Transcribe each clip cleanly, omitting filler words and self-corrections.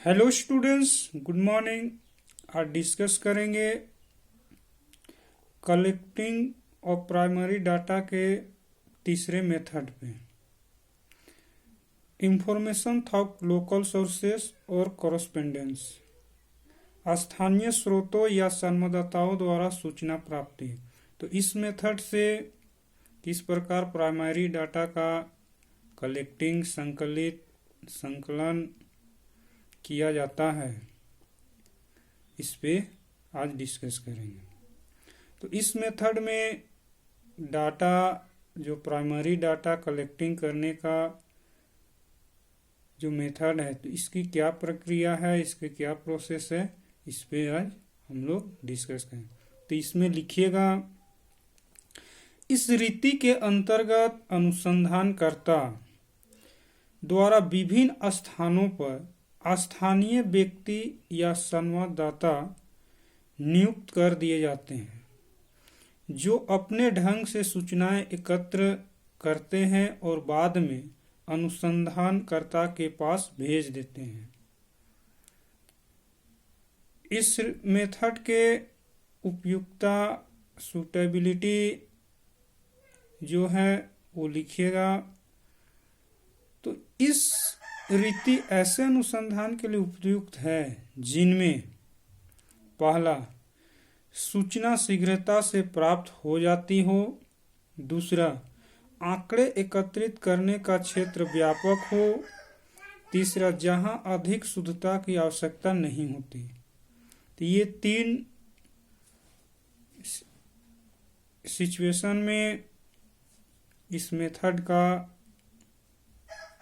Hello students, good morning. आज discuss करेंगे collecting of primary data के तीसरे मेथड पे। इंफॉर्मेशन थ्रू लोकल सोर्सेस और कॉरेस्पेंडेंस, स्थानीय स्रोतों या संवाददाताओं द्वारा सूचना प्राप्ति। तो इस मेथड से किस प्रकार प्राइमरी डाटा का कलेक्टिंग संकलन किया जाता है, इस पे आज डिस्कस करेंगे। तो इस मेथड में डाटा, जो प्राइमरी डाटा कलेक्टिंग करने का जो मेथड है, तो इसकी क्या प्रक्रिया है, इसके क्या प्रोसेस है, इस पे आज हम लोग डिस्कस करें। तो इसमें लिखिएगा, इस रीति के अंतर्गत अनुसंधानकर्ता द्वारा विभिन्न स्थानों पर स्थानीय व्यक्ति या संवाददाता नियुक्त कर दिए जाते हैं, जो अपने ढंग से सूचनाएं एकत्र करते हैं और बाद में अनुसंधानकर्ता के पास भेज देते हैं। इस मेथड के उपयुक्तता, सूटेबिलिटी जो है वो लिखिएगा। तो इस रीति ऐसे अनुसंधान के लिए उपयुक्त है जिनमें पहला, सूचना शीघ्रता से प्राप्त हो जाती हो। दूसरा, आंकड़े एकत्रित करने का क्षेत्र व्यापक हो। तीसरा, जहां अधिक शुद्धता की आवश्यकता नहीं होती। तो ये तीन सिचुएशन में इस मेथड का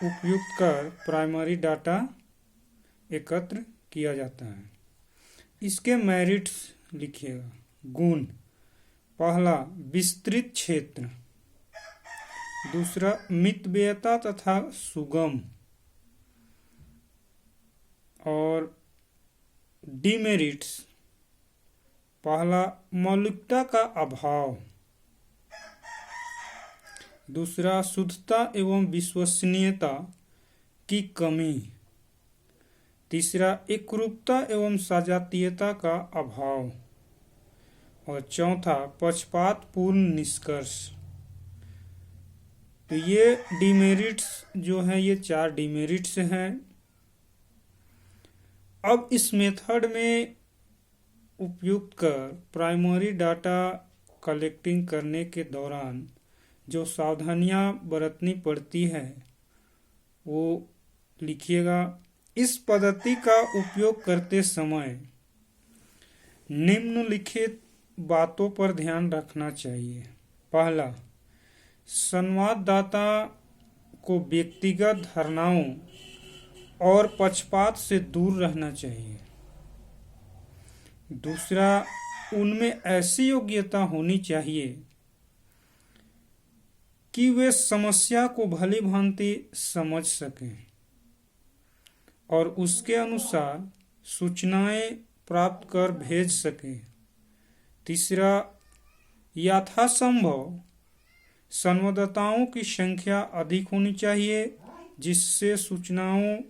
उपयुक्त कर प्राइमरी डाटा एकत्र किया जाता है। इसके मेरिट्स लिखिएगा। गुण, पहला विस्तृत क्षेत्र, दूसरा मितव्ययता तथा सुगम, और डिमेरिट्स, पहला मौलिकता का अभाव, दूसरा शुद्धता एवं विश्वसनीयता की कमी, तीसरा एकरूपता एवं सजातीयता का अभाव, और चौथा पक्षपातपूर्ण निष्कर्ष। तो ये डिमेरिट्स जो हैं, ये 4 डिमेरिट्स हैं। अब इस मेथड में उपयुक्त कर प्राइमरी डाटा कलेक्टिंग करने के दौरान जो सावधानियां बरतनी पड़ती है वो लिखिएगा। इस पद्धति का उपयोग करते समय निम्नलिखित बातों पर ध्यान रखना चाहिए। पहला, संवाददाता को व्यक्तिगत धारणाओं और पक्षपात से दूर रहना चाहिए। दूसरा, उनमें ऐसी योग्यता होनी चाहिए कि वे समस्या को भली भांति समझ सकें और उसके अनुसार सूचनाएं प्राप्त कर भेज सकें। तीसरा, यथासंभव संवाददाताओं की संख्या अधिक होनी चाहिए, जिससे सूचनाओं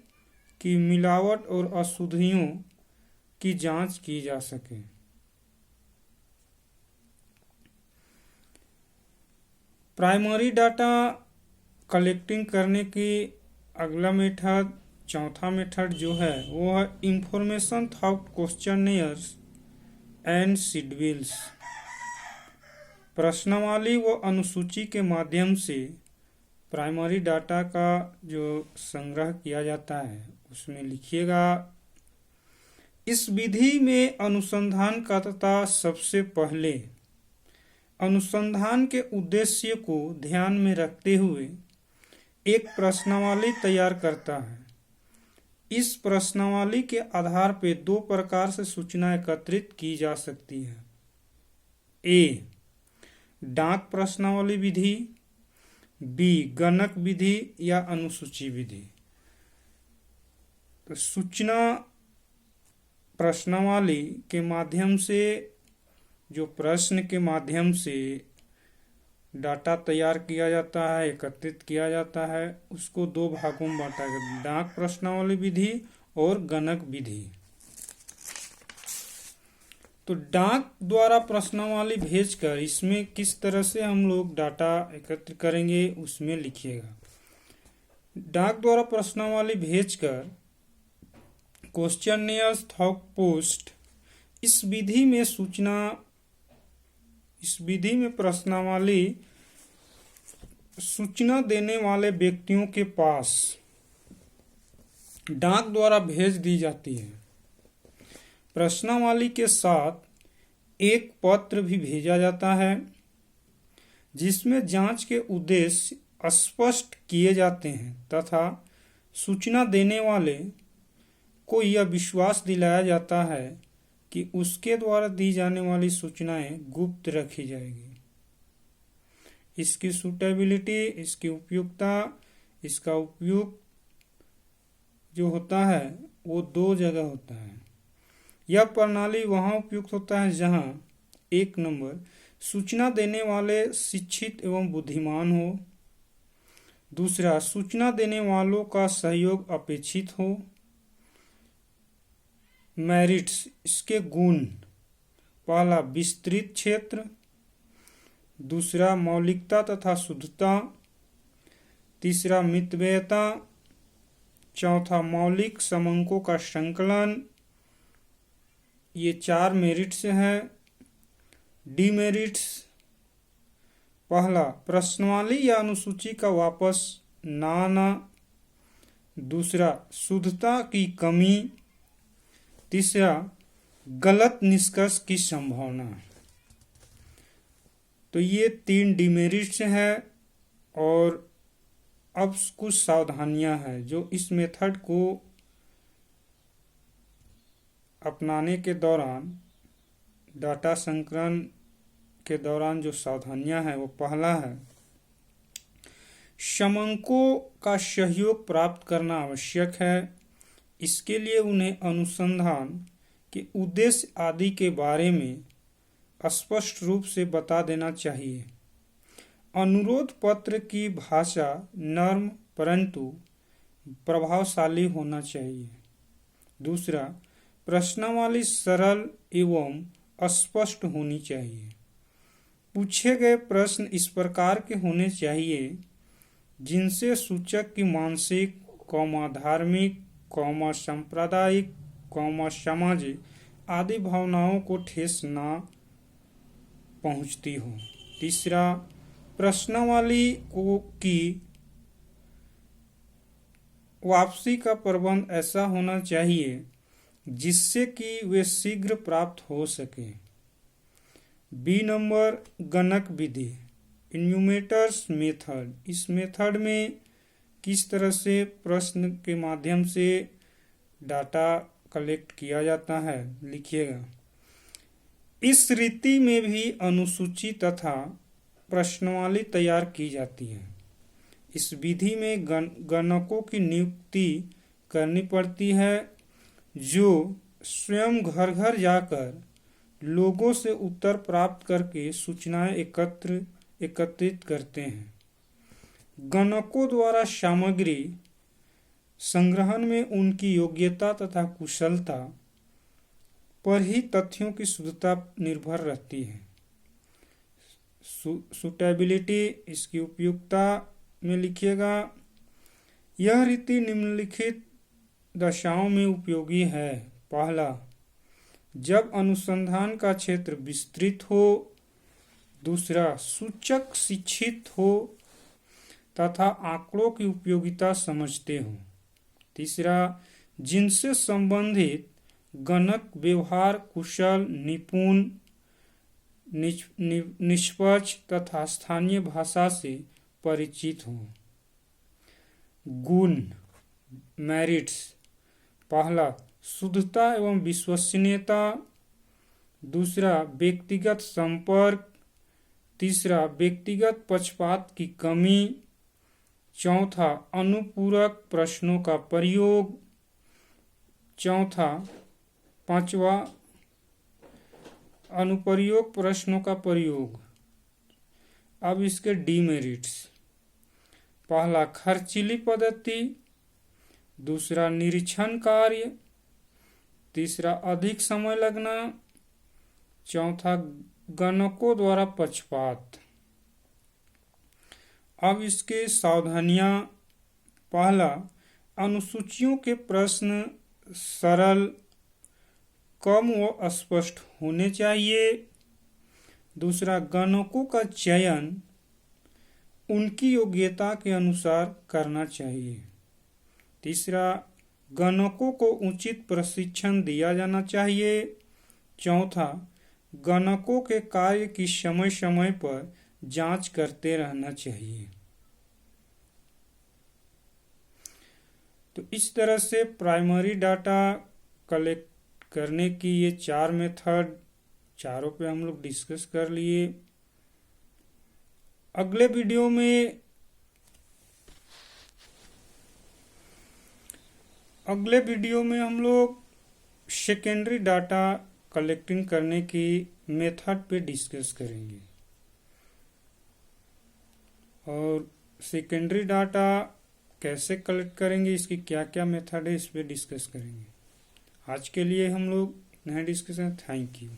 की मिलावट और अशुद्धियों की जांच की जा सके। प्राइमरी डाटा कलेक्टिंग करने की अगला मेथड, चौथा मेथड जो है वो है information through questionnaires and schedules. प्रश्नावली व अनुसूची के माध्यम से प्राइमरी डाटा का जो संग्रह किया जाता है उसमें लिखिएगा, इस विधि में अनुसंधानकर्ता सबसे पहले अनुसंधान के उद्देश्य को ध्यान में रखते हुए एक प्रश्नावली तैयार करता है। इस प्रश्नावली के आधार पर 2 प्रकार से सूचना एकत्रित की जा सकती है। ए, डाक प्रश्नावली विधि, बी, गणक विधि या अनुसूची विधि। तो सूचना प्रश्नावली के माध्यम से, जो प्रश्न के माध्यम से डाटा तैयार किया जाता है, एकत्रित किया जाता है, उसको 2 भागों में बांटा गया, डाक प्रश्नावली विधि और गणक विधि। तो डाक द्वारा प्रश्नावली भेजकर इसमें किस तरह से हम लोग डाटा एकत्र करेंगे उसमें लिखिएगा। डाक द्वारा प्रश्नावली भेजकर क्वेश्चनियर्स थॉक पोस्ट, इस विधि में प्रश्नावली सूचना देने वाले व्यक्तियों के पास डाक द्वारा भेज दी जाती है। प्रश्नावली के साथ एक पत्र भी भेजा जाता है जिसमें जांच के उद्देश्य स्पष्ट किए जाते हैं तथा सूचना देने वाले को यह विश्वास दिलाया जाता है कि उसके द्वारा दी जाने वाली सूचनाएं गुप्त रखी जाएगी। इसकी सूटेबिलिटी, इसकी उपयुक्तता, इसका उपयोग जो होता है वो दो जगह होता है। यह प्रणाली वहाँ उपयुक्त होता है जहाँ 1 नंबर सूचना देने वाले शिक्षित एवं बुद्धिमान हो, दूसरा सूचना देने वालों का सहयोग अपेक्षित हो। मेरिट्स, इसके गुण, पहला विस्तृत क्षेत्र, दूसरा मौलिकता तथा शुद्धता, तीसरा मितव्ययता, चौथा मौलिक समंकों का संकलन। ये 4 मेरिट्स हैं। डीमेरिट्स, पहला प्रश्नावली या अनुसूची का वापस न आना, दूसरा शुद्धता की कमी, तीसरा गलत निष्कर्ष की संभावना। तो ये 3 डिमेरिट्स हैं और अब कुछ सावधानियां हैं जो इस मेथड को अपनाने के दौरान, डाटा संकलन के दौरान जो सावधानियां हैं वो पहला है, समंकों का सहयोग प्राप्त करना आवश्यक है। इसके लिए उन्हें अनुसंधान के उद्देश्य आदि के बारे में स्पष्ट रूप से बता देना चाहिए। अनुरोध पत्र की भाषा नर्म परंतु प्रभावशाली होना चाहिए। दूसरा, प्रश्नावली सरल एवं स्पष्ट होनी चाहिए। पूछे गए प्रश्न इस प्रकार के होने चाहिए जिनसे सूचक की मानसिक, धार्मिक, सांप्रदायिक, सामाजिक आदि भावनाओं को ठेस न पहुंचती हो। तीसरा, प्रश्नावली की वापसी का प्रबंध ऐसा होना चाहिए जिससे कि वे शीघ्र प्राप्त हो सके। बी नंबर, गणक विधि, इन्यूमेटर्स मेथड। इस मेथड में किस तरह से प्रश्न के माध्यम से डाटा कलेक्ट किया जाता है लिखिएगा। इस रीति में भी अनुसूची तथा प्रश्नावली तैयार की जाती है। इस विधि में गणकों की नियुक्ति करनी पड़ती है जो स्वयं घर घर जाकर लोगों से उत्तर प्राप्त करके सूचनाएं एकत्रित करते हैं। गणकों द्वारा सामग्री संग्रहण में उनकी योग्यता तथा कुशलता पर ही तथ्यों की शुद्धता निर्भर रहती है। सूटेबिलिटी, इसकी उपयुक्तता में लिखिएगा। यह रीति निम्नलिखित दशाओं में उपयोगी है। पहला, जब अनुसंधान का क्षेत्र विस्तृत हो। दूसरा, सूचक शिक्षित हो तथा आंकड़ों की उपयोगिता समझते हो। तीसरा, जिनसे संबंधित गणक व्यवहार कुशल, निपुण, निष्पक्ष तथा स्थानीय भाषा से परिचित हो। गुण, मेरिट्स, पहला शुद्धता एवं विश्वसनीयता, दूसरा व्यक्तिगत संपर्क, तीसरा व्यक्तिगत पक्षपात की कमी, चौथा अनुपूरक प्रश्नों का प्रयोग, पांचवा अनुप्रयोग प्रश्नों का प्रयोग। अब इसके डीमेरिट्स, पहला खर्चीली पद्धति, दूसरा निरीक्षण कार्य, तीसरा अधिक समय लगना, चौथा गणकों द्वारा पक्षपात। अब इसके सावधानियां, पहला, अनुसूचियों के प्रश्न सरल, कम व स्पष्ट होने चाहिए। दूसरा, गणकों का चयन उनकी योग्यता के अनुसार करना चाहिए। तीसरा, गणकों को उचित प्रशिक्षण दिया जाना चाहिए। चौथा, गणकों के कार्य की समय समय पर जांच करते रहना चाहिए। तो इस तरह से प्राइमरी डाटा कलेक्ट करने की ये 4 मेथड, चारों पे हम लोग डिस्कस कर लिए। अगले वीडियो में हम लोग सेकेंडरी डाटा कलेक्टिंग करने की मेथड पे डिस्कस करेंगे और सेकेंडरी डाटा कैसे कलेक्ट करेंगे, इसकी क्या क्या मेथड है, इस पे डिस्कस करेंगे। आज के लिए हम लोग इतना डिस्कस करें। Thank you.